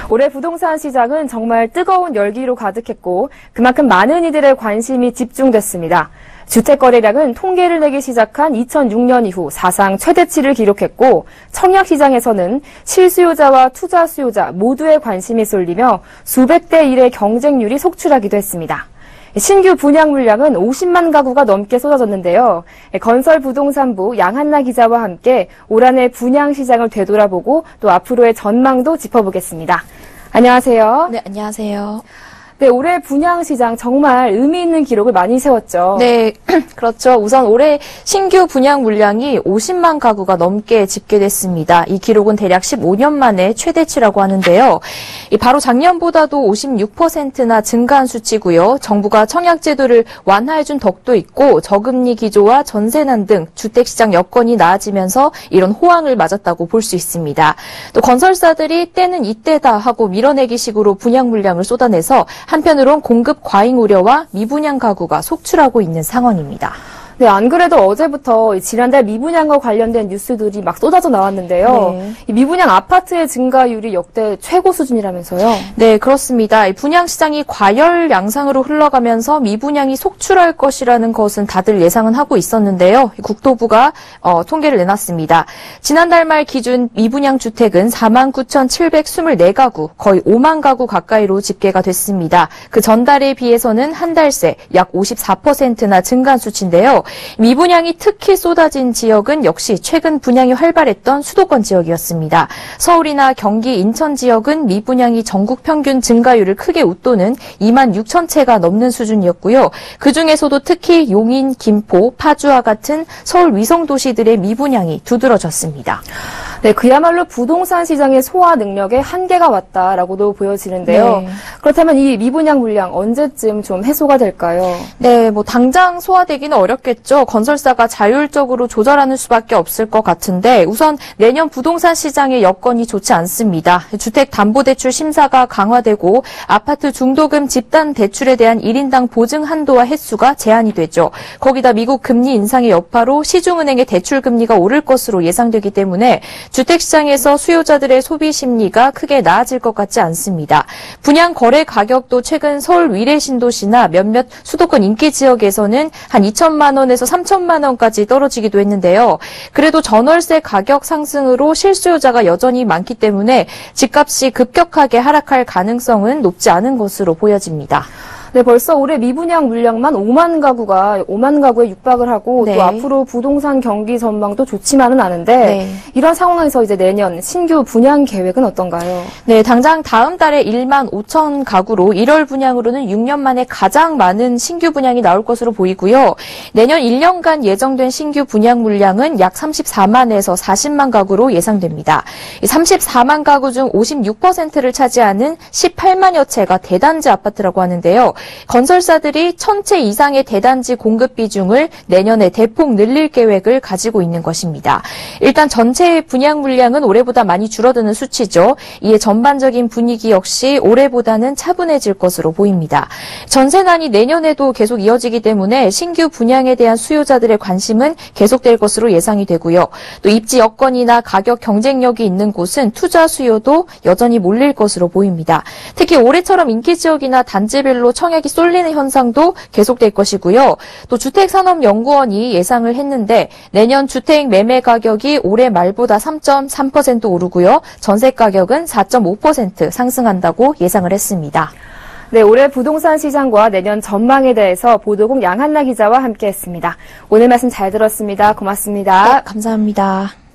올해 부동산 시장은 정말 뜨거운 열기로 가득했고 그만큼 많은 이들의 관심이 집중됐습니다. 주택 거래량은 통계를 내기 시작한 2006년 이후 사상 최대치를 기록했고 청약 시장에서는 실수요자와 투자 수요자 모두의 관심이 쏠리며 수백 대 1의 경쟁률이 속출하기도 했습니다. 신규 분양 물량은 50만 가구가 넘게 쏟아졌는데요. 건설부동산부 양한나 기자와 함께 올 한해 분양 시장을 되돌아보고 또 앞으로의 전망도 짚어보겠습니다. 안녕하세요. 네, 안녕하세요. 네, 올해 분양 시장 정말 의미 있는 기록을 많이 세웠죠. 네, 그렇죠. 우선 올해 신규 분양 물량이 50만 가구가 넘게 집계됐습니다. 이 기록은 대략 15년 만에 최대치라고 하는데요. 바로 작년보다도 56%나 증가한 수치고요. 정부가 청약 제도를 완화해준 덕도 있고 저금리 기조와 전세난 등 주택시장 여건이 나아지면서 이런 호황을 맞았다고 볼 수 있습니다. 또 건설사들이 때는 이때다 하고 밀어내기 식으로 분양 물량을 쏟아내서 한편으론 공급 과잉 우려와 미분양 가구가 속출하고 있는 상황입니다. 네, 안 그래도 어제부터 지난달 미분양과 관련된 뉴스들이 막 쏟아져 나왔는데요. 네. 이 미분양 아파트의 증가율이 역대 최고 수준이라면서요? 네, 그렇습니다. 분양 시장이 과열 양상으로 흘러가면서 미분양이 속출할 것이라는 것은 다들 예상은 하고 있었는데요. 국토부가 통계를 내놨습니다. 지난달 말 기준 미분양 주택은 49,724가구, 거의 5만 가구 가까이로 집계가 됐습니다. 그 전달에 비해서는 한 달 새 약 54%나 증가한 수치인데요. 미분양이 특히 쏟아진 지역은 역시 최근 분양이 활발했던 수도권 지역이었습니다. 서울이나 경기, 인천 지역은 미분양이 전국 평균 증가율을 크게 웃도는 2만 6천 채가 넘는 수준이었고요. 그중에서도 특히 용인, 김포, 파주와 같은 서울 위성 도시들의 미분양이 두드러졌습니다. 네, 그야말로 부동산 시장의 소화 능력에 한계가 왔다라고도 보여지는데요. 네. 그렇다면 이 미분양 물량 언제쯤 좀 해소가 될까요? 네, 당장 소화되기는 어렵겠죠. 건설사가 자율적으로 조절하는 수밖에 없을 것 같은데 우선 내년 부동산 시장의 여건이 좋지 않습니다. 주택담보대출 심사가 강화되고 아파트 중도금 집단 대출에 대한 1인당 보증 한도와 횟수가 제한이 되죠. 거기다 미국 금리 인상의 여파로 시중은행의 대출 금리가 오를 것으로 예상되기 때문에 주택시장에서 수요자들의 소비 심리가 크게 나아질 것 같지 않습니다. 분양 거래 가격도 최근 서울 위례 신도시나 몇몇 수도권 인기 지역에서는 한 2천만 원에서 3천만 원까지 떨어지기도 했는데요. 그래도 전월세 가격 상승으로 실수요자가 여전히 많기 때문에 집값이 급격하게 하락할 가능성은 높지 않은 것으로 보여집니다. 네, 벌써 올해 미분양 물량만 5만 가구에 육박을 하고 네. 또 앞으로 부동산 경기 전망도 좋지만은 않은데 네. 이런 상황에서 이제 내년 신규 분양 계획은 어떤가요? 네, 당장 다음 달에 1만 5천 가구로 1월 분양으로는 6년 만에 가장 많은 신규 분양이 나올 것으로 보이고요. 내년 1년간 예정된 신규 분양 물량은 약 34만에서 40만 가구로 예상됩니다. 34만 가구 중 56%를 차지하는 18만여 채가 대단지 아파트라고 하는데요. 건설사들이 1,000채 이상의 대단지 공급 비중을 내년에 대폭 늘릴 계획을 가지고 있는 것입니다. 일단 전체 분양 물량은 올해보다 많이 줄어드는 수치죠. 이에 전반적인 분위기 역시 올해보다는 차분해질 것으로 보입니다. 전세난이 내년에도 계속 이어지기 때문에 신규 분양에 대한 수요자들의 관심은 계속될 것으로 예상이 되고요. 또 입지 여건이나 가격 경쟁력이 있는 곳은 투자 수요도 여전히 몰릴 것으로 보입니다. 특히 올해처럼 인기 지역이나 단지별로 청약이 쏠리는 현상도 계속될 것이고요. 또 주택산업연구원이 예상을 했는데 내년 주택 매매 가격이 올해 말보다 3.3% 오르고요. 전세 가격은 4.5% 상승한다고 예상을 했습니다. 네, 올해 부동산 시장과 내년 전망에 대해서 보도국 양한나 기자와 함께했습니다. 오늘 말씀 잘 들었습니다. 고맙습니다. 네, 감사합니다.